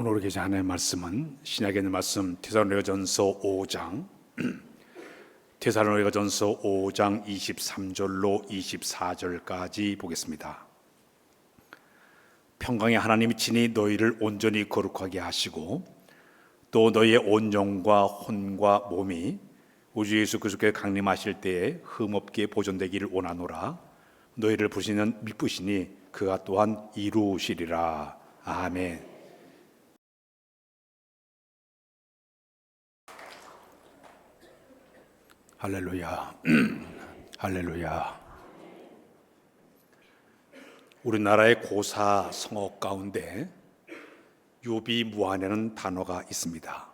오늘 우리 계신 하나님의 말씀은 신약에 있는 말씀 데살로니가전서 5장 23절로 24절까지 보겠습니다. 평강의 하나님이 친히 너희를 온전히 거룩하게 하시고 또 너희의 온 영과 혼과 몸이 우주 예수 그리스도께 강림하실 때에 흠없게 보존되기를 원하노라. 너희를 부르시는 미쁘시니 그가 또한 이루시리라. 아멘. 할렐루야. 할렐루야. 우리나라의 고사 성어 가운데 유비무환이라는 단어가 있습니다.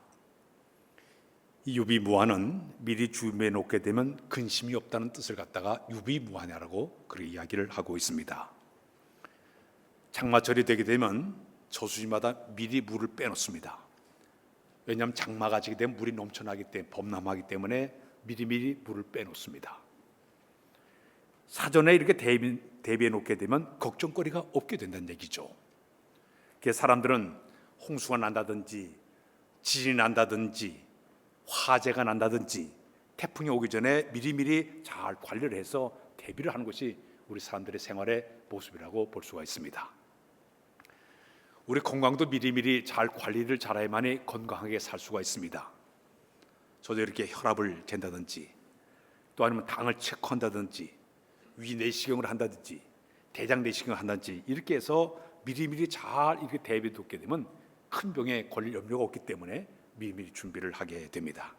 이 유비무환은 미리 준비해 놓게 되면 근심이 없다는 뜻을 갖다가 유비무환이라고 그렇게 이야기를 하고 있습니다. 장마철이 되게 되면 저수지마다 미리 물을 빼놓습니다. 왜냐하면 장마가 지게 되면 물이 넘쳐나기 때문에 범람하기 때문에 미리미리 물을 빼놓습니다. 사전에 이렇게 대비해 놓게 되면 걱정거리가 없게 된다는 얘기죠. 그래서 사람들은 홍수가 난다든지 지진이 난다든지 화재가 난다든지 태풍이 오기 전에 미리미리 잘 관리를 해서 대비를 하는 것이 우리 사람들의 생활의 모습이라고 볼 수가 있습니다. 우리 건강도 미리미리 잘 관리를 잘해야만이 건강하게 살 수가 있습니다. 저도 이렇게 혈압을 잰다든지 또 아니면 당을 체크한다든지 위 내시경을 한다든지 대장 내시경을 한다든지 이렇게 해서 미리미리 잘 이렇게 대비해 두게 되면 큰 병에 걸릴 염려가 없기 때문에 미리미리 준비를 하게 됩니다.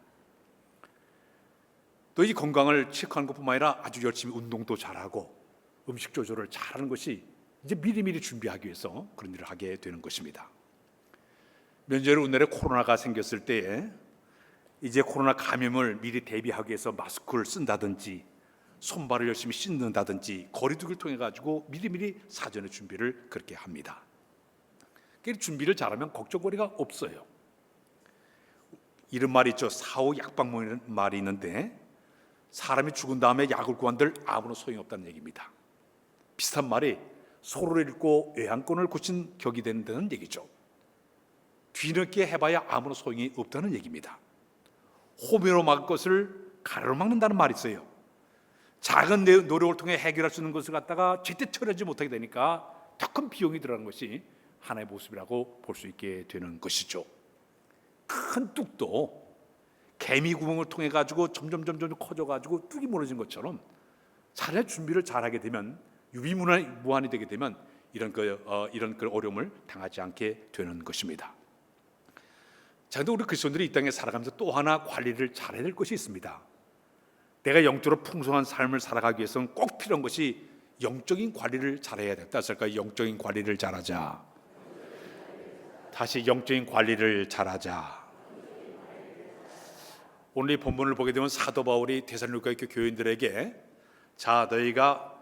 또 이 건강을 체크하는 것뿐만 아니라 아주 열심히 운동도 잘하고 음식 조절을 잘하는 것이 이제 미리미리 준비하기 위해서 그런 일을 하게 되는 것입니다. 몇 년 전에 우리나라에 코로나가 생겼을 때에 이제 코로나 감염을 미리 대비하기 위해서 마스크를 쓴다든지 손발을 열심히 씻는다든지 거리두기를 통해 가지고 미리미리 사전에 준비를 그렇게 합니다. 그래서 준비를 잘하면 걱정거리가 없어요. 이런 말이 있죠. 사후 약방문이라는 말이 있는데 사람이 죽은 다음에 약을 구한들 아무런 소용이 없다는 얘기입니다. 비슷한 말이 소를 읽고 외양권을 고친 격이 된다는 얘기죠. 뒤늦게 해봐야 아무런 소용이 없다는 얘기입니다. 호미로 막을 것을 가로로 막는다는 말이 있어요. 작은 노력을 통해 해결할 수 있는 것을 갖다가 제때 처리하지 못하게 되니까 더 큰 비용이 들어가는 것이 하나의 모습이라고 볼 수 있게 되는 것이죠. 큰 뚝도 개미 구멍을 통해 가지고 점점 커져 가지고 뚝이 무너진 것처럼 차라리 준비를 잘하게 되면 유비무환이 되게 되면 이런 어려움을 당하지 않게 되는 것입니다. 자, 근데 우리 그리스도인들이 이 땅에 살아가면서 또 하나 관리를 잘해야 될 것이 있습니다. 내가 영적으로 풍성한 삶을 살아가기 위해서는 꼭 필요한 것이 영적인 관리를 잘해야 된다. 그러니까 영적인 관리를 잘하자. 다시 영적인 관리를 잘하자. 오늘 이 본문을 보게 되면 사도 바울이 데살로니가 교인들에게 자, 너희가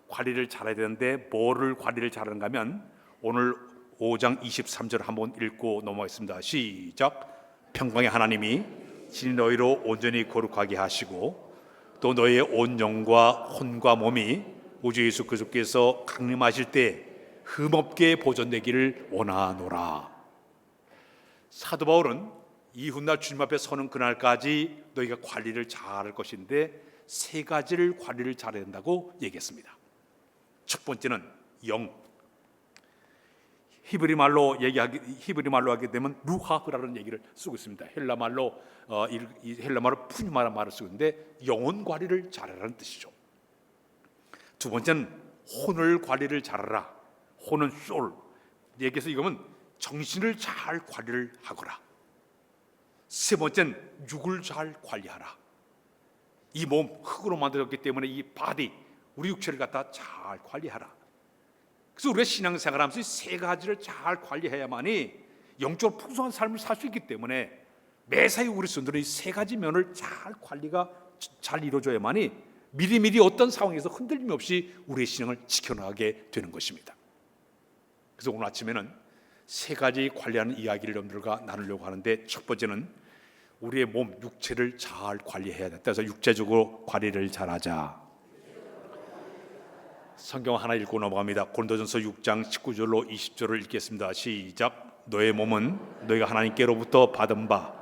관리를 잘해야 되는데 뭐를 관리를 잘하는가 하면 오늘 5장 23절 한번 읽고 넘어가겠습니다. 시작. 평강의 하나님이 친히 너희로 온전히 거룩하게 하시고 또 너희의 온 영과 혼과 몸이 우주 예수 그리스도께서 강림하실 때 흠없게 보존되기를 원하노라. 사도 바울은 이훗날 주님 앞에 서는 그날까지 너희가 관리를 잘할 것인데 세 가지를 관리를 잘해야 된다고 얘기했습니다. 첫 번째는 영. 히브리 말로 하게 되면 루하흐라는 얘기를 쓰고 있습니다. 헬라 말로 푸뉴마라는 말을 쓰고 있는데 영혼 관리를 잘하라는 뜻이죠. 두 번째는 혼을 관리를 잘하라. 혼은 소울. 얘기해서 이거면 정신을 잘 관리를 하거라. 세 번째는 육을 잘 관리하라. 이 몸 흙으로 만들었기 때문에 이 바디 우리 육체를 갖다 잘 관리하라. 그래서 우리가 신앙생활하면서 이 세 가지를 잘 관리해야만이 영적으로 풍성한 삶을 살 수 있기 때문에 매사에 우리 성도들은 이 세 가지 면을 잘 관리가 잘 이루어져야만이 미리미리 어떤 상황에서 흔들림 없이 우리의 신앙을 지켜나가게 되는 것입니다. 그래서 오늘 아침에는 세 가지 관리하는 이야기를 여러분들과 나누려고 하는데 첫 번째는 우리의 몸, 육체를 잘 관리해야 된다. 그래서 육체적으로 관리를 잘하자. 성경 하나 읽고 넘어갑니다. 고린도전서 6장 19절로 20절을 읽겠습니다. 시작. 너의 몸은 너희가 하나님께로부터 받은 바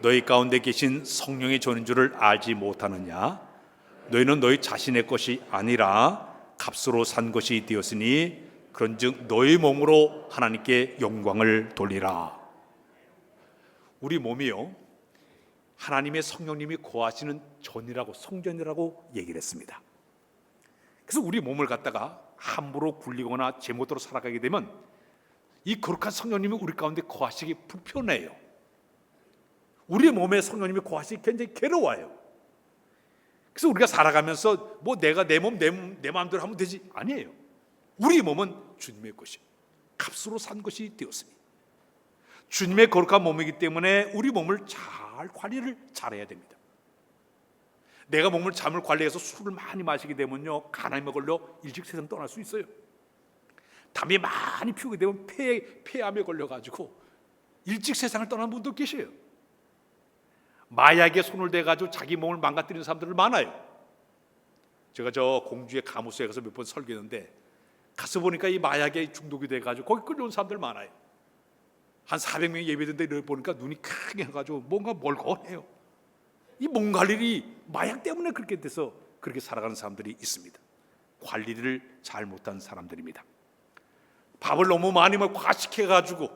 너희 가운데 계신 성령의 전인 줄을 알지 못하느냐? 너희는 너희 자신의 것이 아니라 값으로 산 것이 되었으니 그런즉 너희 몸으로 하나님께 영광을 돌리라. 우리 몸이요, 하나님의 성령님이 거하시는 전이라고, 성전이라고 얘기를 했습니다. 그래서 우리 몸을 갖다가 함부로 굴리거나 제멋대로 살아가게 되면 이 거룩한 성령님이 우리 가운데 거하시기 불편해요. 우리 몸에 성령님이 거하시기 굉장히 괴로워요. 그래서 우리가 살아가면서 뭐 내가 내 몸 내 마음대로 하면 되지, 아니에요. 우리 몸은 주님의 것이 값으로 산 것이 되었으니 주님의 거룩한 몸이기 때문에 우리 몸을 잘 관리를 잘해야 됩니다. 내가 몸을 잠을 관리해서 술을 많이 마시게 되면요, 간암에 걸려 일찍 세상 떠날 수 있어요. 담배 많이 피우게 되면 폐암에 걸려가지고 일찍 세상을 떠나는 분도 계셔요. 마약에 손을 대가지고 자기 몸을 망가뜨리는 사람들 많아요. 제가 저 공주의 가무소에 가서 몇 번 설교했는데 가서 보니까 이 마약에 중독이 돼가지고 거기 끌려온 사람들 많아요. 한 400명이 예배드는데 보니까 눈이 크게 해가지고 뭔가 멀건해요. 이 몸 관리를 마약 때문에 그렇게 돼서 그렇게 살아가는 사람들이 있습니다. 관리를 잘 못한 사람들입니다. 밥을 너무 많이 과식해가지고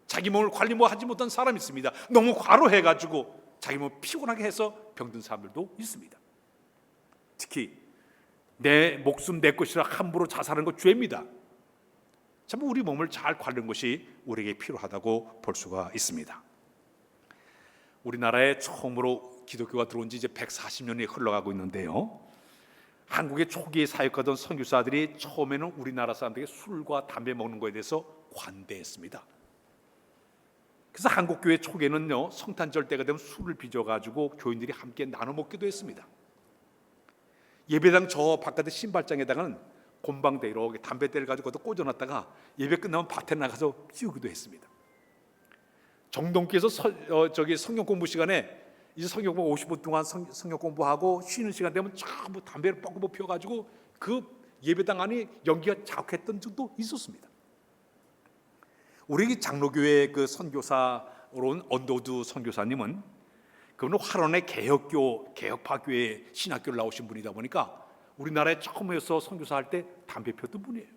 자기 몸을 관리 하지 못한 사람이 있습니다. 너무 과로해가지고 자기 몸을 피곤하게 해서 병든 사람들도 있습니다. 특히 내 목숨 내 것이라 함부로 자살하는 거 죄입니다. 참 우리 몸을 잘 관리하는 것이 우리에게 필요하다고 볼 수가 있습니다. 우리나라에 처음으로 기독교가 들어온 지 이제 140년이 흘러가고 있는데요, 한국의 초기에 사역하던 선교사들이 처음에는 우리나라 사람들에게 술과 담배 먹는 것에 대해서 관대했습니다. 그래서 한국교회 초기에는요, 성탄절 때가 되면 술을 빚어가지고 교인들이 함께 나눠 먹기도 했습니다. 예배당 저 바깥에 신발장에다가는 곰방대 이렇게 담배대를 가지고 꽂아놨다가 예배 끝나면 밭에 나가서 피우기도 했습니다. 정동교에서 성경 공부 시간에 이제 성경 공부 50분 동안 성경 공부하고 쉬는 시간 되면 전부 담배를 뻥뻥 피워가지고 그 예배당 안에 연기가 자욱했던 적도 있었습니다. 우리 장로교회 그 선교사로 온 언더우드 선교사님은 그분은 화론의 개혁파교회 신학교를 나오신 분이다 보니까 우리나라에 처음에서 선교사할 때 담배 피웠던 분이에요.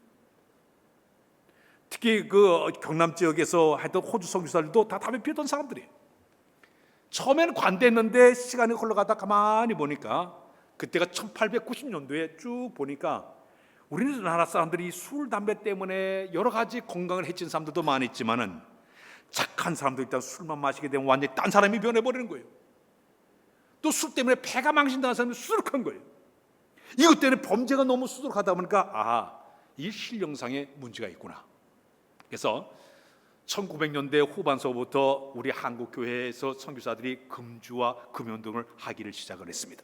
특히 그 경남 지역에서 했던 호주 선교사들도 다 담배 피웠던 사람들이에요. 처음에는 관대했는데 시간이 흘러가다 가만히 보니까 그때가 1890년도에 쭉 보니까 우리나라 사람들이 술, 담배 때문에 여러 가지 건강을 해친 사람들도 많이 있지만은 착한 사람도 일단 술만 마시게 되면 완전히 딴 사람이 변해버리는 거예요. 또 술 때문에 폐가 망신당한 사람이 수두룩한 거예요. 이것 때문에 범죄가 너무 수두룩하다 보니까 이 신령상에 문제가 있구나. 그래서 1900년대 후반서부터 우리 한국교회에서 선교사들이 금주와 금연운동을 하기를 시작을 했습니다.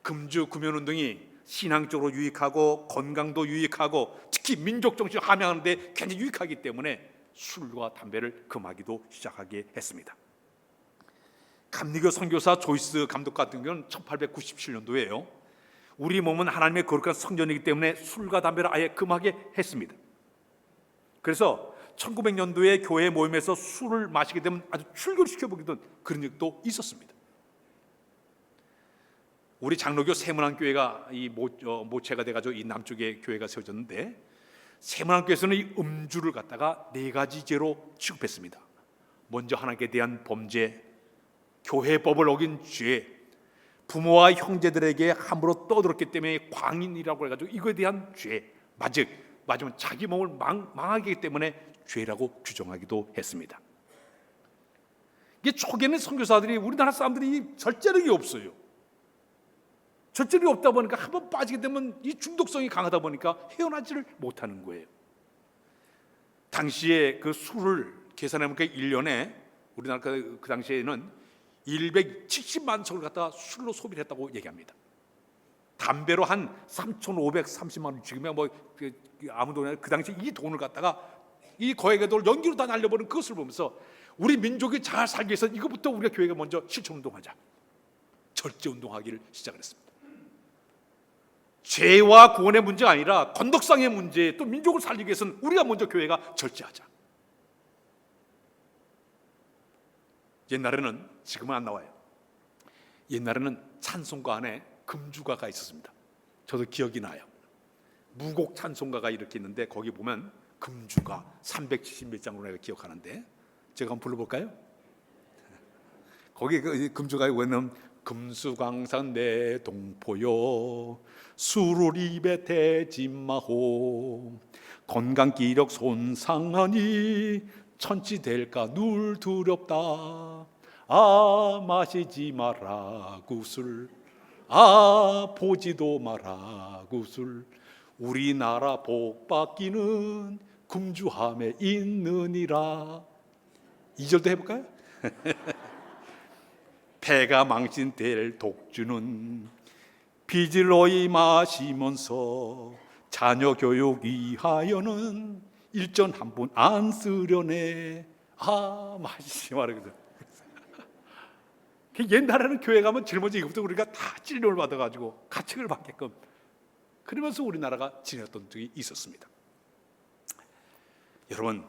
금주, 금연운동이 신앙적으로 유익하고 건강도 유익하고 특히 민족정신을 함양하는 데 굉장히 유익하기 때문에 술과 담배를 금하기도 시작하게 했습니다. 감리교 선교사 조이스 감독 같은 경우는 1897년도에요. 우리 몸은 하나님의 거룩한 성전이기 때문에 술과 담배를 아예 금하게 했습니다. 그래서 1900년도에 교회 모임에서 술을 마시게 되면 아주 출교시켜보기도 그런 적도 있었습니다. 우리 장로교 세문안교회가 이 모체가 돼가지고 이 남쪽에 교회가 세워졌는데 세문안교회에서는 이 음주를 갖다가 4가지 죄로 취급했습니다. 먼저 하나님께 대한 범죄, 교회법을 어긴 죄, 부모와 형제들에게 함부로 떠들었기 때문에 광인이라고 해가지고 이거에 대한 죄, 맞으면 자기 몸을 망하게 하기 때문에 죄라고 규정하기도 했습니다. 이게 초기에는 선교사들이 우리나라 사람들이 절제력이 없어요. 절제력이 없다 보니까 한번 빠지게 되면 이 중독성이 강하다 보니까 헤어나지를 못하는 거예요. 당시에 그 술을 계산해보니까 1년에 우리나라 그 당시에는 170만 척을 갖다가 술로 소비를 했다고 얘기합니다. 담배로 한 3,530만 원, 지금이야 뭐 아무 돈이나 그 당시 이 돈을 갖다가 이 거액의 돈을 연기로 다 날려버린 그것을 보면서 우리 민족이 잘 살기 위해서 이것부터 우리가 교회가 먼저 실천운동하자, 절제운동하기를 시작을 했습니다. 죄와 구원의 문제가 아니라 건덕상의 문제, 또 민족을 살리기 위해서는 우리가 먼저 교회가 절제하자. 옛날에는, 지금은 안 나와요. 옛날에는 찬송가 안에 금주가가 있었습니다. 저도 기억이 나요. 무곡 찬송가가 이렇게 있는데 거기 보면 금주가 370몇 장으로 내가 기억하는데, 제가 한번 불러볼까요? 거기 그 금주가에 보면 금수강산 내 동포요 술을 입에 대지 마호 건강기력 손상하니 천치 될까 늘 두렵다 아 마시지 마라 구술 아 보지도 마라 구술 우리나라 복받기는 금주함에 있느니라. 2절도 해볼까요? 폐가 망신될 독주는 빚을 어이 마시면서 자녀 교육 위하여는 일전 한 푼 안 쓰려네. 아 마시지 말거든. 옛날에는 교회 가면 짊어지 이것부터 우리가 다 진료를 받아가지고 가책을 받게끔 그러면서 우리나라가 지냈던 적이 있었습니다. 여러분,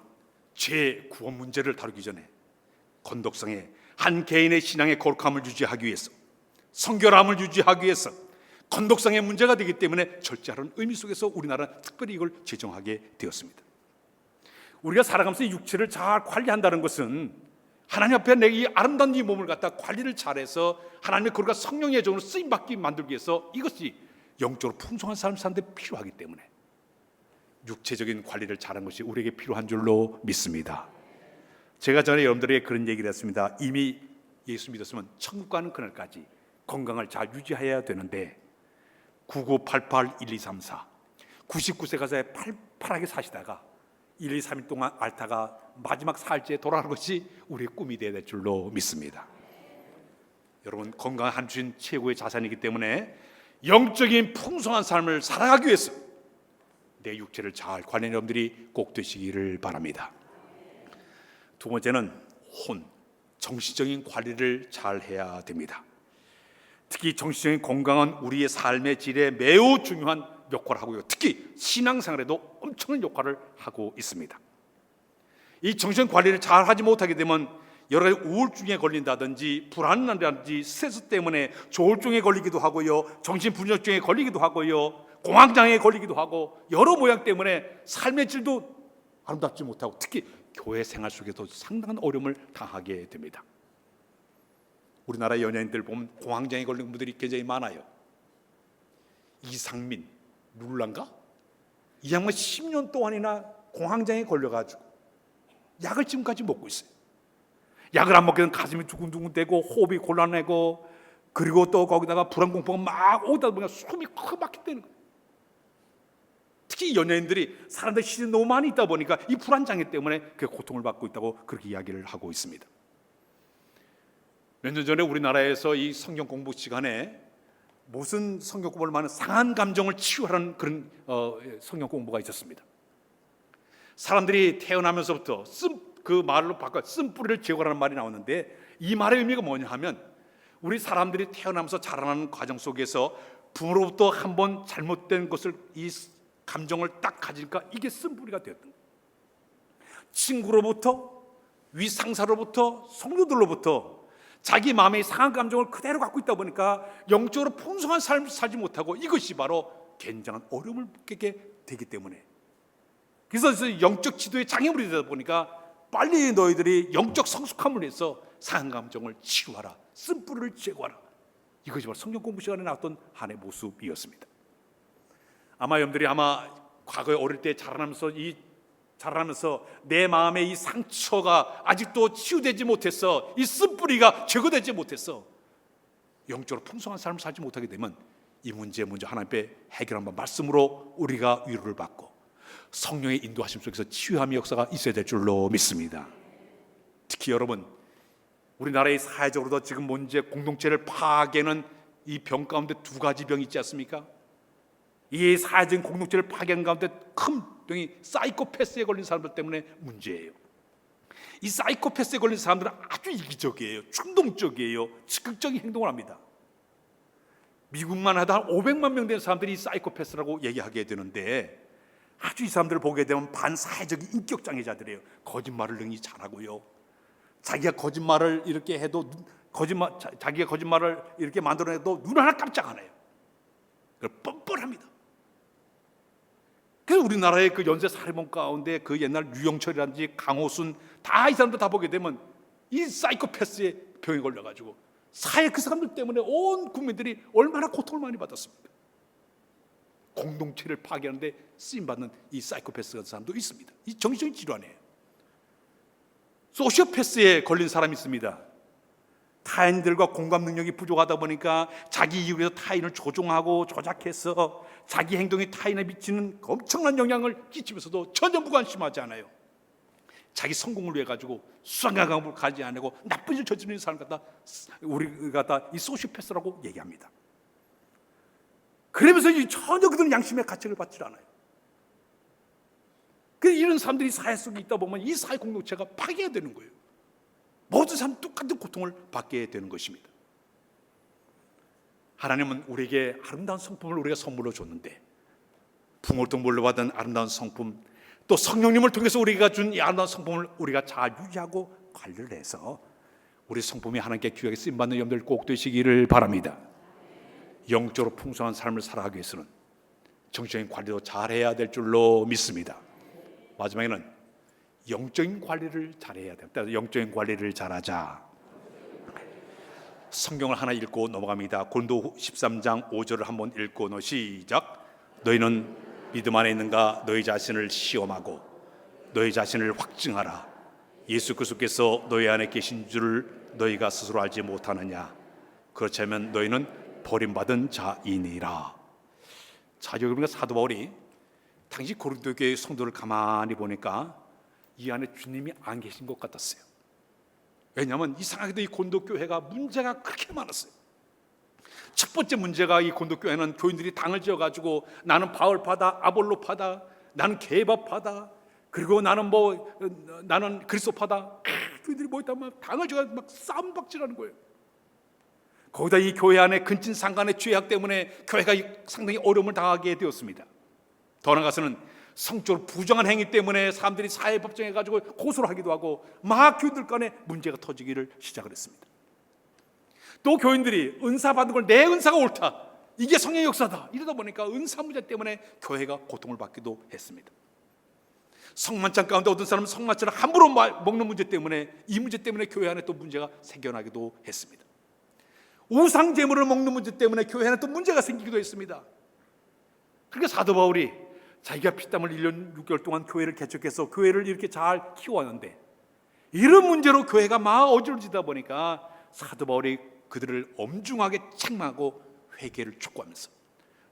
죄 구원 문제를 다루기 전에 건덕성에 한 개인의 신앙의 거룩함을 유지하기 위해서, 성결함을 유지하기 위해서 건덕성의 문제가 되기 때문에 절제하는 의미 속에서 우리나라는 특별히 이걸 제정하게 되었습니다. 우리가 살아가면서 육체를 잘 관리한다는 것은 하나님 앞에 내 이 아름다운 이 몸을 갖다 관리를 잘해서 하나님의 거룩한 성령의 종으로 쓰임받게 만들기 위해서 이것이 영적으로 풍성한 삶을 사는 데 필요하기 때문에 육체적인 관리를 잘하는 것이 우리에게 필요한 줄로 믿습니다. 제가 전에 여러분들에게 그런 얘기를 했습니다. 이미 예수 믿었으면 천국 가는 그날까지 건강을 잘 유지해야 되는데 99881234 99세 가서 팔팔하게 사시다가 1, 2, 3일 동안 앓다가 마지막 사흘째 돌아가는 것이 우리의 꿈이 되어야 될 줄로 믿습니다. 여러분, 건강은 한 주인 최고의 자산이기 때문에 영적인 풍성한 삶을 살아가기 위해서 내 육체를 잘 관리하는 여러분들이 꼭 되시기를 바랍니다. 두 번째는 정신적인 관리를 잘 해야 됩니다. 특히 정신적인 건강은 우리의 삶의 질에 매우 중요한 역할을 하고요. 특히 신앙생활에도 엄청난 역할을 하고 있습니다. 이 정신 관리를 잘 하지 못하게 되면 여러 가지 우울증에 걸린다든지 불안이라든지 스트레스 때문에 조울증에 걸리기도 하고요, 정신분열증에 걸리기도 하고요, 공황장애에 걸리기도 하고 여러 모양 때문에 삶의 질도 아름답지 못하고 특히 교회 생활 속에서 상당한 어려움을 당하게 됩니다. 우리나라 연예인들 보면 공황장애에 걸린 분들이 굉장히 많아요. 이상민, 룰란가? 이 양반 10년 동안이나 공황장애에 걸려가지고 약을 지금까지 먹고 있어요. 약을 안 먹게 되면 가슴이 두근두근대고 호흡이 곤란하고 그리고 또 거기다가 불안공포가 막 오다 보니까 숨이 크게 막히다는 거예요. 특히 연예인들이 사람들 시선이 너무 많이 있다 보니까 이 불안장애 때문에 그 고통을 받고 있다고 그렇게 이야기를 하고 있습니다. 몇 년 전에 우리나라에서 이 성경 공부 시간에 무슨 성경 공부를 하는 상한 감정을 치유하는 그런 성경 공부가 있었습니다. 사람들이 태어나면서부터 그 말로 바꿔 쓴뿌리를 제거하는 말이 나오는데 이 말의 의미가 뭐냐 하면 우리 사람들이 태어나면서 자라나는 과정 속에서 부모로부터 한번 잘못된 것을 이 감정을 딱 가지니까 이게 쓴뿌리가 되었던 거예요. 친구로부터 위상사로부터 성도들로부터 자기 마음의 상한 감정을 그대로 갖고 있다 보니까 영적으로 풍성한 삶을 살지 못하고 이것이 바로 굉장한 어려움을 겪게 되기 때문에 그래서 영적 지도에 장애물이 되다 보니까 빨리 너희들이 영적 성숙함을 위해서 상한 감정을 치유하라, 쓴뿌리를 제거하라. 이것이 바로 성경 공부 시간에 나왔던 한의 모습이었습니다. 아마 여러분들이 과거에 어릴 때 자라나면서 내 마음의 이 상처가 아직도 치유되지 못해서 이 쓴뿌리가 제거되지 못해서 영적으로 풍성한 삶을 살지 못하게 되면 이 문제 먼저 하나님께 해결한 말씀으로 우리가 위로를 받고 성령의 인도하심 속에서 치유함의 역사가 있어야 될 줄로 믿습니다. 특히 여러분, 우리나라의 사회적으로도 지금 문제 공동체를 파괴하는 이 병 가운데 두 가지 병이 있지 않습니까? 이 사회적인 공동체를 파괴하는 가운데 큰 병이 사이코패스에 걸린 사람들 때문에 문제예요. 이 사이코패스에 걸린 사람들은 아주 이기적이에요. 충동적이에요. 즉흥적인 행동을 합니다. 미국만 하다 한 500만 명 되는 사람들이 이 사이코패스라고 얘기하게 되는데 아주 이 사람들을 보게 되면 반사회적인 인격장애자들이에요. 거짓말을 능히 잘하고요, 자기가 거짓말을 이렇게 해도 자기가 거짓말을 이렇게 만들어내도 눈 하나 깜짝 안 해요. 뻔뻔합니다. 그래서 우리나라의 그 연쇄 살인범 가운데 그 옛날 유영철이라든지 강호순 다 이 사람들 다 보게 되면 이 사이코패스의 병에 걸려가지고 사회 그 사람들 때문에 온 국민들이 얼마나 고통을 많이 받았습니까? 공동체를 파괴하는데 쓰임받는 이 사이코패스 같은 사람도 있습니다. 이 정신적인 질환이에요. 소시오패스에 걸린 사람이 있습니다. 타인들과 공감 능력이 부족하다 보니까 자기 이익을 위해서 타인을 조종하고 조작해서 자기 행동이 타인에 미치는 엄청난 영향을 끼치면서도 전혀 무관심하지 않아요. 자기 성공을 위해 가지고 수상감을 가지 않고 나쁜 일 저지르는 사람 갖다 우리가 다 이 소시오패스라고 얘기합니다. 그러면서 전혀 그들은 양심의 가책을 받지 않아요. 그래서 이런 사람들이 사회 속에 있다 보면 이 사회 공동체가 파괴가 되는 거예요. 모든 사람 똑같은 고통을 받게 되는 것입니다. 하나님은 우리에게 아름다운 성품을 우리가 선물로 줬는데 풍월동 물려받은 아름다운 성품, 또 성령님을 통해서 우리가 준 이 아름다운 성품을 우리가 잘 유지하고 관리를 해서 우리 성품이 하나님께 귀하게 쓰임받는 여러분들 꼭 되시기를 바랍니다. 영적으로 풍성한 삶을 살아가기 위해서는 정신적인 관리도 잘해야 될 줄로 믿습니다. 마지막에는 영적인 관리를 잘해야 됩니다. 영적인 관리를 잘하자. 성경을 하나 읽고 넘어갑니다. 고린도 13장 5절을 한번 읽고 시작. 너희는 믿음 안에 있는가? 너희 자신을 시험하고 너희 자신을 확증하라. 예수 그리스도께서 너희 안에 계신 줄을 너희가 스스로 알지 못하느냐? 그렇지 않으면 너희는 버림받은 자이니라. 자, 여러분과 사도 바울이 당시 고린도 교회 성도를 가만히 보니까 이 안에 주님이 안 계신 것 같았어요. 왜냐하면 이상하게도 이 고린도 교회가 문제가 그렇게 많았어요. 첫 번째 문제가 이 고린도 교회는 교인들이 당을 지어가지고 나는 바울파다, 아볼로파다, 나는 게바파다, 그리고 나는 그리스도파다. 교인들이 뭐 있다면 당을 지어가지고 막 싸움박질하는 거예요. 거기다 이 교회 안에 근친상간의 죄악 때문에 교회가 상당히 어려움을 당하게 되었습니다. 더 나아가서는 성적으로 부정한 행위 때문에 사람들이 사회법정해가지고 고소를 하기도 하고 막 교인들 간에 문제가 터지기를 시작을 했습니다. 또 교인들이 은사 받은 걸 내 은사가 옳다, 이게 성령의 역사다, 이러다 보니까 은사 문제 때문에 교회가 고통을 받기도 했습니다. 성만찬 가운데 어떤 사람은 성만찬을 함부로 먹는 문제 때문에 이 문제 때문에 교회 안에 또 문제가 생겨나기도 했습니다. 우상 제물을 먹는 문제 때문에 교회 안에 또 문제가 생기기도 했습니다. 그러니까 사도 바울이 자기가 피땀을 1년 6개월 동안 교회를 개척해서 교회를 이렇게 잘 키워왔는데 이런 문제로 교회가 막 어지러지다 보니까 사도 바울이 그들을 엄중하게 책망하고 회개를 촉구하면서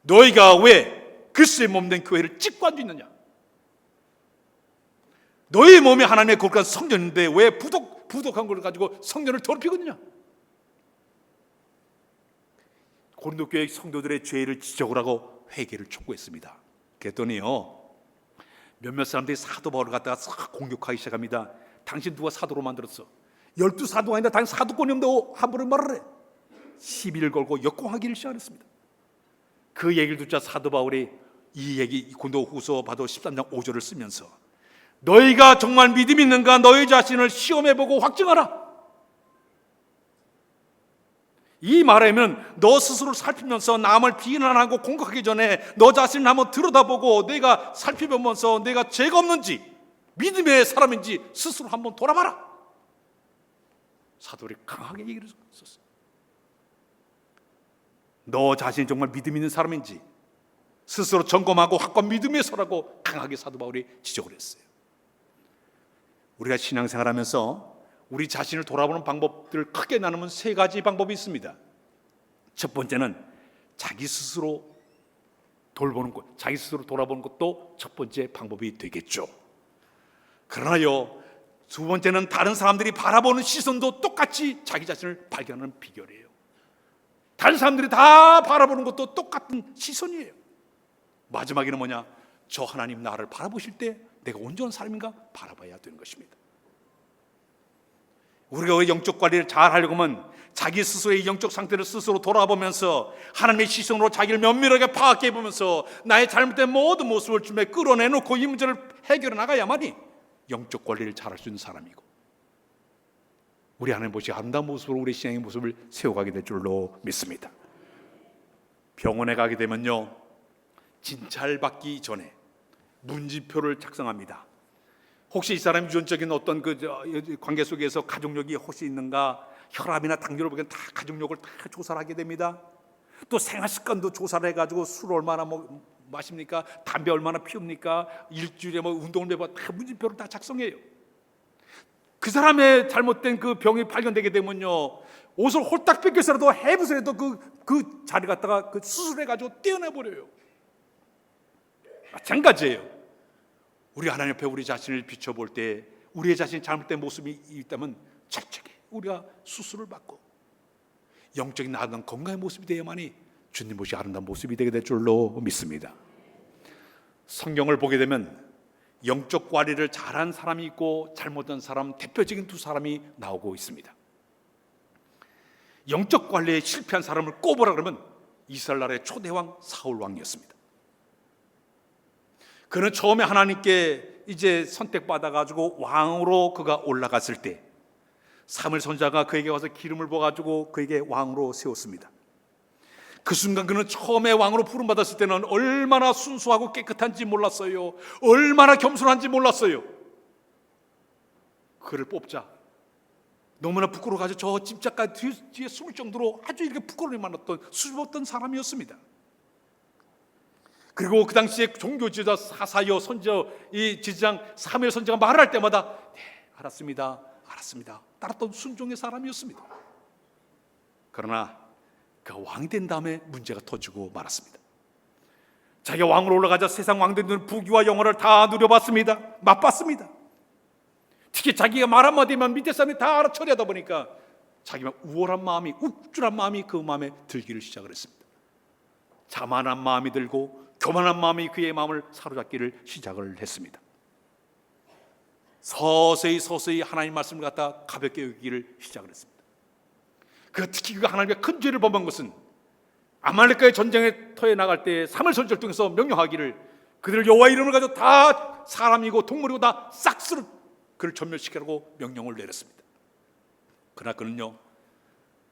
너희가 왜 그리스도의 몸된 교회를 찍고 앉아있느냐? 너희 몸이 하나님의 거룩한 성전인데 왜 부족한 걸 가지고 성전을 더럽히고 있느냐? 고린도 교회 성도들의 죄를 지적을 하고 회개를 촉구했습니다. 그랬더니요, 몇몇 사람들이 사도 바울을 갖다가 싹 공격하기 시작합니다. 당신 누가 사도로 만들었어? 12사도가 아니라 당신 사도권이 없는데 함부로 말을 해. 시비를 걸고 역공하기를 시작했습니다. 그 얘기를 듣자 사도 바울이 이 얘기 고린도 후서 바로 13장 5절을 쓰면서 너희가 정말 믿음이 있는가? 너희 자신을 시험해보고 확증하라. 이 말하면 너 스스로 살피면서 남을 비난하고 공격하기 전에 너 자신을 한번 들여다보고 내가 살펴보면서 내가 죄가 없는지 믿음의 사람인지 스스로 한번 돌아봐라. 사도들이 강하게 얘기를 했었어요. 너 자신이 정말 믿음 있는 사람인지 스스로 점검하고 확고한 믿음에 서라고 강하게 사도 바울이 지적을 했어요. 우리가 신앙생활하면서 우리 자신을 돌아보는 방법들을 크게 나누면 세 가지 방법이 있습니다. 첫 번째는 자기 스스로 돌보는 것, 자기 스스로 돌아보는 것도 첫 번째 방법이 되겠죠. 그러나요, 두 번째는 다른 사람들이 바라보는 시선도 똑같이 자기 자신을 발견하는 비결이에요. 다른 사람들이 다 바라보는 것도 똑같은 시선이에요. 마지막에는 뭐냐? 저 하나님 나를 바라보실 때 내가 온전한 사람인가 바라봐야 되는 것입니다. 우리가 영적 관리를 잘 하려고 하면 자기 스스로의 영적 상태를 스스로 돌아보면서 하나님의 시선으로 자기를 면밀하게 파악해 보면서 나의 잘못된 모든 모습을 주님에 끌어내놓고 이 문제를 해결해 나가야만이 영적 관리를 잘할 수 있는 사람이고, 우리 하나님 보시 아름다운 모습으로 우리 신앙의 모습을 세워가게 될 줄로 믿습니다. 병원에 가게 되면요, 진찰받기 전에 문진표를 작성합니다. 혹시 이 사람이 유전적인 어떤 관계 속에서 가족력이 혹시 있는가, 혈압이나 당뇨를 보면 다 가족력을 다 조사를 하게 됩니다. 또 생활 습관도 조사를 해가지고 술 얼마나 마십니까, 담배 얼마나 피웁니까, 일주일에 운동을 매번 다 문진표를 다 작성해요. 그 사람의 잘못된 그 병이 발견되게 되면요, 옷을 홀딱 벗겨서라도 해부서라도 그 자리 갖다가 수술해가지고 떼어내버려요. 마찬가지예요. 우리 하나님 앞에 우리 자신을 비춰볼 때 우리의 자신이 잘못된 모습이 있다면 철저하게 우리가 수술을 받고 영적인 아름다운 건강의 모습이 되어야만이 주님 보시 아름다운 모습이 되게 될 줄로 믿습니다. 성경을 보게 되면 영적 관리를 잘한 사람이 있고 잘못한 사람, 대표적인 두 사람이 나오고 있습니다. 영적 관리에 실패한 사람을 꼽으라 그러면 이스라엘 나라의 초대왕 사울 왕이었습니다. 그는 처음에 하나님께 이제 선택받아가지고 왕으로 그가 올라갔을 때 사무엘 선지자가 그에게 와서 기름을 부어가지고 그에게 왕으로 세웠습니다. 그 순간 그는 처음에 왕으로 부름받았을 때는 얼마나 순수하고 깨끗한지 몰랐어요. 얼마나 겸손한지 몰랐어요. 그를 뽑자 너무나 부끄러워가지고 저 집자까지 뒤에 숨을 정도로 아주 이렇게 부끄러움이 많았던 수줍었던 사람이었습니다. 그리고 그 당시에 종교 지도자 사사여 선지자 이 지지장 사무엘 선지자가 말을 할 때마다 네, 알았습니다 따랐던 순종의 사람이었습니다. 그러나 그가 왕이 된 다음에 문제가 터지고 말았습니다. 자기가 왕으로 올라가자 세상 왕들은 부귀와 영화를 다 누려봤습니다. 맛봤습니다. 특히 자기가 말 한마디면 밑에 사람이 다 알아처리하다 보니까 자기만 우월한 마음이, 우쭐한 마음이 그 마음에 들기를 시작을 했습니다. 자만한 마음이 들고 교만한 마음이 그의 마음을 사로잡기를 시작을 했습니다. 서서히 하나님 말씀을 갖다 가볍게 여기기를 시작을 했습니다. 특히 그가 하나님과 큰 죄를 범한 것은 아말렉과의 전쟁에 터에 나갈 때 사무엘 선지자를 통해서 명령하기를 그들을 여호와 이름을 가지고 다 사람이고 동물이고 다 싹쓸이 그를 전멸시키라고 명령을 내렸습니다. 그러나 그는요,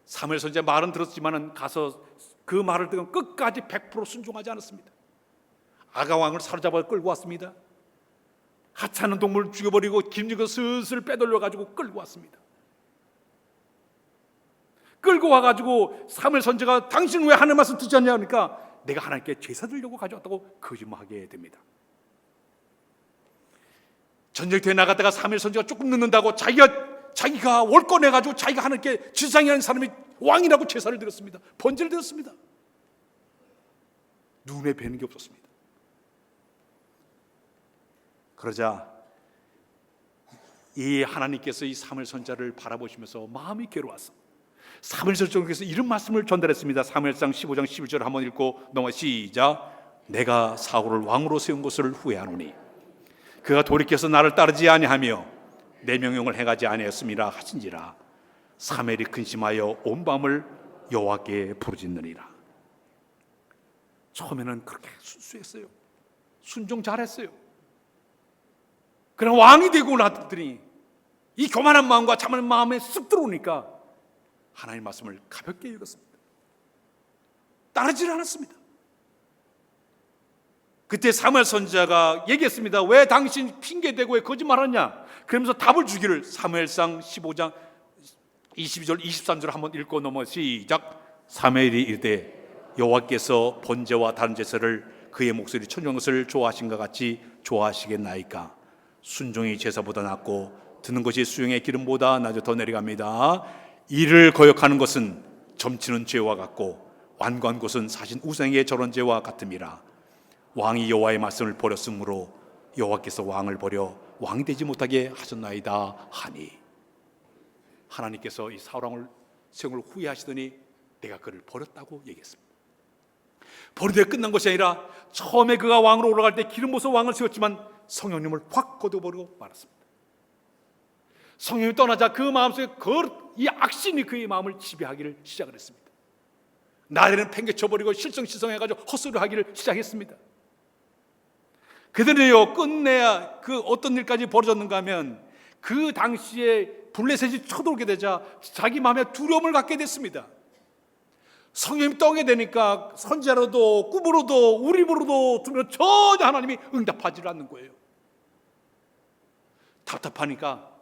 사무엘 선지자 말은 들었지만은 가서 그 말을 듣고 끝까지 100% 순종하지 않았습니다. 아가왕을 사로잡아 끌고 왔습니다. 하찮은 동물을 죽여버리고 김유가 슬슬 빼돌려가지고 끌고 왔습니다. 끌고 와가지고 사무엘 선지자가 당신 왜 하나님 말씀 듣지 않냐 하니까 내가 하나님께 제사 드리려고 가져왔다고 거짓말하게 됩니다. 전쟁터에 나갔다가 사무엘 선지자가 조금 늦는다고 자기가 월권해가지고 자기가 하나님께 지상이라는 사람이 왕이라고 제사를 드렸습니다. 번제를 드렸습니다. 눈에 뵈는 게 없었습니다. 그러자 이 하나님께서 이 사무엘 선지자를 바라보시면서 마음이 괴로웠어. 사무엘 선지자께서 이런 말씀을 전달했습니다. 사무엘상 15장 11절 한번 읽고 넘어 시작. 내가 사울을 왕으로 세운 것을 후회하노니 그가 돌이켜서 나를 따르지 아니하며 내 명령을 행하지 아니하였음이라 하신지라. 사무엘이 근심하여 온 밤을 여호와께 부르짖느니라. 처음에는 그렇게 순수했어요. 순종 잘했어요. 그러나 왕이 되고 나더니 이 교만한 마음과 자만한 마음에 쓱 들어오니까 하나님의 말씀을 가볍게 읽었습니다. 따르질 않았습니다. 그때 사무엘 선지자가 얘기했습니다. 왜 당신 핑계대고 왜 거짓말하냐? 그러면서 답을 주기를 사무엘상 15장 22절 23절 한번 읽고 넘어 시작. 사무엘이 이르되 여호와께서 번제와 다른 제사를 그의 목소리 천정한 것을 좋아하신 것 같이 좋아하시겠나이까? 순종이 제사보다 낫고 드는 것이 수용의 기름보다 낮아 더 내려갑니다. 이를 거역하는 것은 점치는 죄와 같고 완고한 것은 사신 우상의 저런 죄와 같음이라. 왕이 여호와의 말씀을 버렸으므로 여호와께서 왕을 버려 왕이 되지 못하게 하셨나이다 하니. 하나님께서 이 사울 왕을 세운 걸 후회하시더니 내가 그를 버렸다고 얘기했습니다. 버리되 끝난 것이 아니라 처음에 그가 왕으로 올라갈 때 기름 부어서 왕을 세웠지만 성령님을 확 거둬버리고 말았습니다. 성령이 떠나자 그 마음속에 이 악신이 그의 마음을 지배하기를 시작을 했습니다. 나래는 팽개쳐버리고 실성해가지고 헛소리를 하기를 시작했습니다. 그들은요, 끝내야 그 어떤 일까지 벌어졌는가 하면 그 당시에 블레셋이 쳐들어오게 되자 자기 마음에 두려움을 갖게 됐습니다. 성령이 떠오게 되니까 선지자로도 꿈으로도 우림으로도 두면 전혀 하나님이 응답하지 않는 거예요. 답답하니까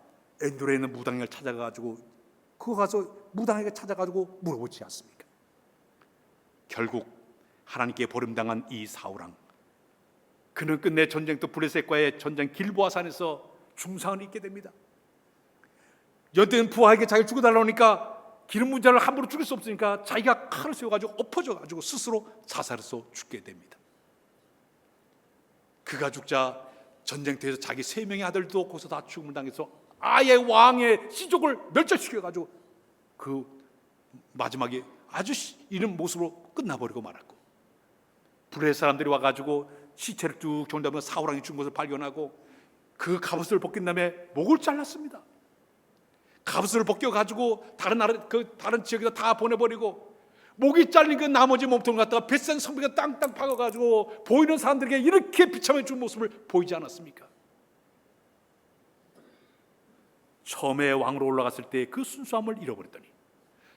엔도레에 있는 무당을 찾아가지고 그거 가서 무당에게 찾아가지고 물어보지 않습니까? 결국 하나님께 버림당한 이 사울왕, 그는 끝내 전쟁터 블레셋과의 전쟁 길보아산에서 중상을 입게 됩니다. 여든 부하에게 자기를 죽여달라고 하니까 기름 문자를 함부로 죽일 수 없으니까 자기가 칼을 세워가지고 엎어져가지고 스스로 자살해서 죽게 됩니다. 그가 죽자 전쟁터에서 자기 3명의 아들도 거기서 다 죽음을 당해서 아예 왕의 시족을 멸절시켜가지고 그 마지막에 아주 이런 모습으로 끝나버리고 말았고, 블레셋 사람들이 와가지고 시체를 쭉 정리하면 사울왕이 죽은 것을 발견하고 그 갑옷을 벗긴 다음에 목을 잘랐습니다. 갑옷을 벗겨가지고 다른 나라, 다른 지역에다 다 보내버리고 목이 잘린 그 나머지 몸통을 갖다가 뱃산 성벽에 땅땅 박아가지고 보이는 사람들에게 이렇게 비참해 준 모습을 보이지 않았습니까? 처음에 왕으로 올라갔을 때 그 순수함을 잃어버렸더니,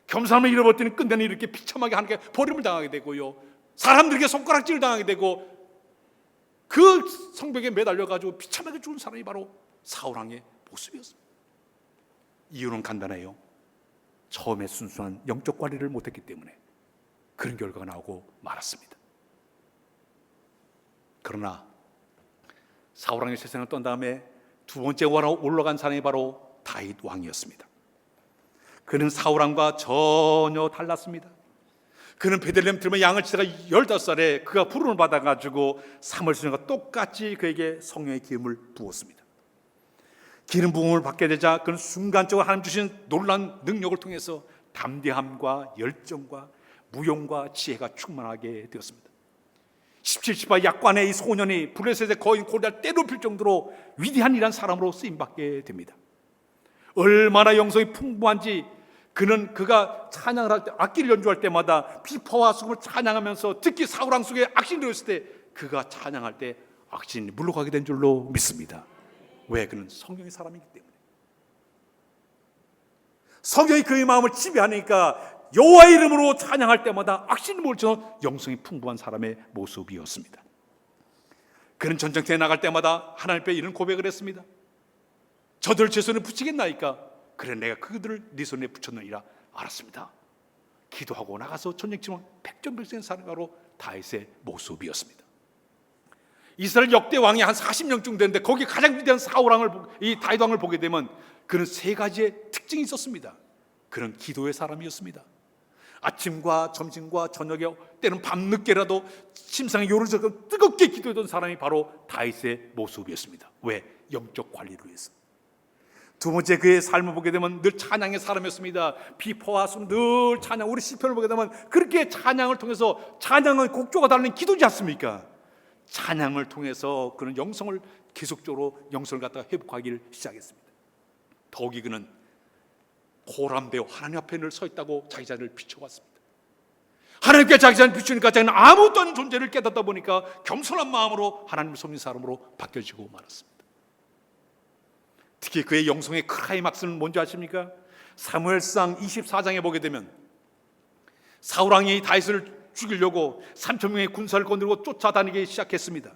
겸손함을 잃어버렸더니 끝내는 이렇게 비참하게 하는 게 버림을 당하게 되고요, 사람들에게 손가락질을 당하게 되고 그 성벽에 매달려가지고 비참하게 죽은 사람이 바로 사울왕의 모습이었습니다. 이유는 간단해요. 처음에 순수한 영적 관리를 못했기 때문에 그런 결과가 나오고 말았습니다. 그러나 사울왕이 세상을 떤 다음에 두 번째 왕으로 올라간 사람이 바로 다윗 왕이었습니다. 그는 사울왕과 전혀 달랐습니다. 그는 베들레헴 들면 양을 치다가 15살에 그가 부름을 받아가지고 사무엘 선지자가 똑같이 그에게 성령의 기름을 부었습니다. 기름 부음을 받게 되자 그는 순간적으로 하나님 주신 놀라운 능력을 통해서 담대함과 열정과 무용과 지혜가 충만하게 되었습니다. 17, 18 약관의 이 소년이 블레셋의 거인 골리앗을 때려필 정도로 위대한 이란 사람으로 쓰임받게 됩니다. 얼마나 영성이 풍부한지 그가 찬양을 할 때, 악기를 연주할 때마다 비파와 수금을 찬양하면서 특히 사울왕 속에 악신이 들었을 때 그가 찬양할 때 악신이 물러가게 된 줄로 믿습니다. 왜? 그는 성령의 사람이기 때문에. 성령이 그의 마음을 지배하니까 여호와의 이름으로 찬양할 때마다 악신이 물처럼 영성이 풍부한 사람의 모습이었습니다. 그는 전쟁터에 나갈 때마다 하나님 앞에 이런 고백을 했습니다. 저들 제 손에 붙이겠나이까? 그래, 내가 그들을 네 손에 붙였느니라. 알았습니다. 기도하고 나가서 전쟁치면 백전백승의 사령가로 다윗의 모습이었습니다. 이스라엘 역대 왕이 한 40명쯤 되는데 거기 가장 위대한 사울왕을, 이 다윗 왕을 보게 되면 그는 3가지의 특징이 있었습니다. 그는 기도의 사람이었습니다. 아침과 점심과 저녁에 때는 밤늦게라도 침상에 요르저금 뜨겁게 기도했던 사람이 바로 다윗의 모습이었습니다. 왜? 영적 관리를 위해서. 두 번째, 그의 삶을 보게 되면 늘 찬양의 사람이었습니다. 비포와 숨 늘 찬양. 우리 시편을 보게 되면 그렇게 찬양을 통해서, 찬양은 곡조가 다른 기도지 않습니까? 찬양을 통해서 그는 영성을 계속적으로 영성을 갖다가 회복하기를 시작했습니다. 더욱이 그는 고람되어 하나님 앞에 늘 서 있다고 자기 자신을 비춰봤습니다. 하나님께 자기 자신을 비추니까 자기는 아무것도 아닌 존재를 깨닫다 보니까 겸손한 마음으로 하나님을 섬기는 사람으로 바뀌어지고 말았습니다. 특히 그의 영성의 클라이막스는 뭔지 아십니까? 사무엘상 24장에 보게 되면 사울왕이 다윗을 죽이려고 3,000명의 군사를 거느리고 쫓아다니기 시작했습니다.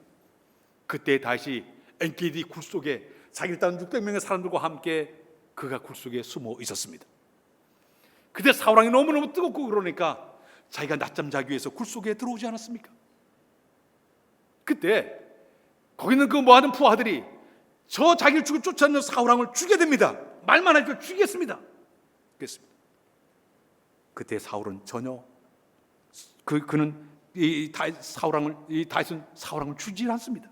그때 다윗이 엔게디 굴 속에 자기를 따른 600명의 사람들과 함께 그가 굴 속에 숨어 있었습니다. 그때 사울왕이 너무너무 뜨겁고 그러니까 자기가 낮잠 자기 위해서 굴 속에 들어오지 않았습니까? 그때 거기 있는 그 모아둔 부하들이 저 자기를 죽여 쫓아내는 사울왕을 죽여야 됩니다. 말만 하니까 죽이겠습니다. 그랬습니다. 그때 사울은 전혀 그는 이 다윗은 사울왕을 죽이지 않습니다.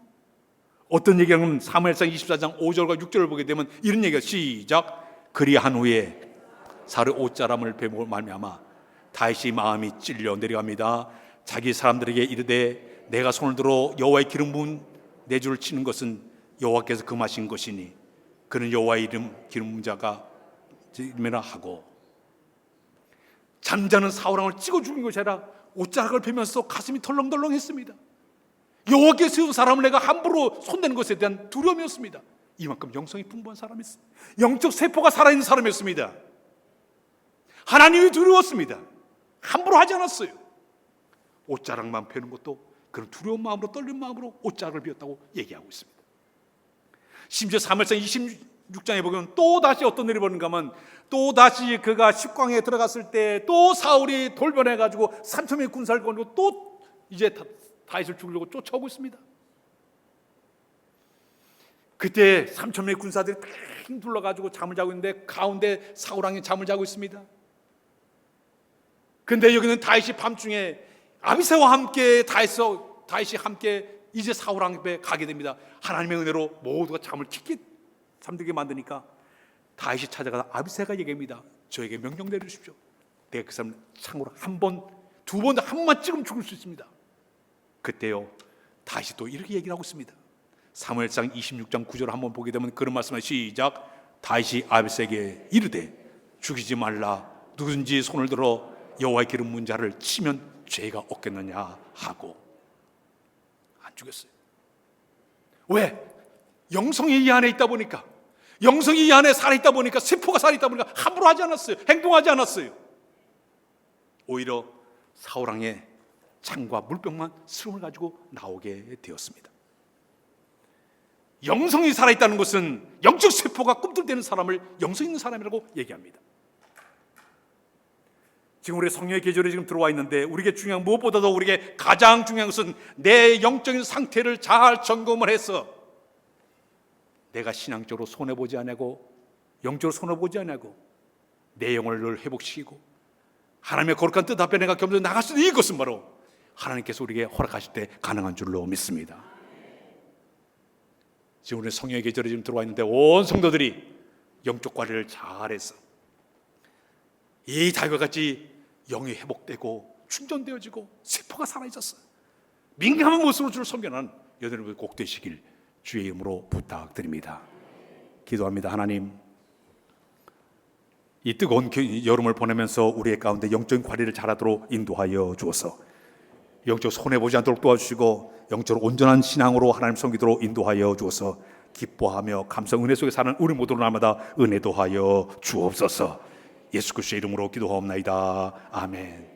어떤 얘기하면 사무엘상 24장 5절과 6절을 보게 되면 이런 얘기가 시작. 그리한 후에 사울의 옷자람을 베고 말미암아 다윗이 마음이 찔려 내려갑니다. 자기 사람들에게 이르되 내가 손을 들어 여호와의 기름 부은 내 줄을 치는 것은 여호와께서 금하신 것이니 그는 여호와의 이름 기름 부은 자가 이메라 하고, 잠자는 사울왕을 찍어 죽인 것이 아니라 옷자락을 베면서 가슴이 덜렁덜렁했습니다. 여호와께서 세운 사람을 내가 함부로 손대는 것에 대한 두려움이었습니다. 이만큼 영성이 풍부한 사람이었어요. 영적 세포가 살아있는 사람이었습니다. 하나님이 두려웠습니다. 함부로 하지 않았어요. 옷자락만 펴는 것도 그런 두려운 마음으로, 떨린 마음으로 옷자락을 비웠다고 얘기하고 있습니다. 심지어 사무엘상 26장에 보면 또 다시 어떤 일이 벌어진가 하면, 또 다시 그가 십광에 들어갔을 때 또 사울이 돌변해 가지고 3,000명의 군사를 거느리고 또 이제 다윗을 죽이려고 쫓아오고 있습니다. 그때 3,000명의 군사들이 빙 둘러가지고 잠을 자고 있는데 가운데 사울 왕이 잠을 자고 있습니다. 근데 여기는 다윗이 밤중에 아비새와 함께 다윗이 함께 이제 사울 왕 앞에 가게 됩니다. 하나님의 은혜로 모두가 잠을 깊게 잠들게 만드니까 다윗이 찾아가서 아비새가 얘기합니다. 저에게 명령 내려주십시오. 내가 그 사람 창으로 한 번, 두 번, 한 번만 찍으면 죽을 수 있습니다. 그때요, 다윗이 또 이렇게 얘기를 하고 있습니다. 사무엘상 26장 9절을 한번 보게 되면 그런 말씀을 시작. 다윗이 아비새에게 이르되 죽이지 말라. 누구든지 손을 들어 여호와의 기름 문 자를 치면 죄가 없겠느냐 하고 안 죽였어요. 왜? 영성이 이 안에 있다 보니까, 영성이 이 안에 살아있다 보니까, 세포가 살아있다 보니까 함부로 하지 않았어요. 행동하지 않았어요. 오히려 사울왕의 창과 물병만 스름을 가지고 나오게 되었습니다. 영성이 살아있다는 것은 영적 세포가 꿈틀대는 사람을 영성 있는 사람이라고 얘기합니다. 지금 우리 성령의 계절에 지금 들어와 있는데, 우리에게 중요한, 무엇보다도 우리에게 가장 중요한 것은 내 영적인 상태를 잘 점검을 해서 내가 신앙적으로 손해보지 않고, 영적으로 손해보지 않고 내 영을 늘 회복시키고 하나님의 거룩한 뜻 앞에 내가 겸손히 나갈 수 있는 이것은 바로 하나님께서 우리에게 허락하실 때 가능한 줄로 믿습니다. 지금 우리 성령의 계절에 지금 들어와 있는데 온 성도들이 영적 관리를 잘해서 이 다윗과 같이 영이 회복되고 충전되어지고 세포가 살아있었어요. 민감한 모습으로 주를 섬겨하는 여러분이 꼭 되시길 주의 이름으로 부탁드립니다. 기도합니다. 하나님, 이 뜨거운 여름을 보내면서 우리의 가운데 영적인 관리를 잘하도록 인도하여 주어서 영적 손해보지 않도록 도와주시고 영적으로 온전한 신앙으로 하나님 섬기도록 인도하여 주어서 기뻐하며 감사의 은혜 속에 사는 우리 모두 날마다 은혜도 하여 주옵소서. 예수 그리스도의 이름으로 기도하옵나이다. 아멘.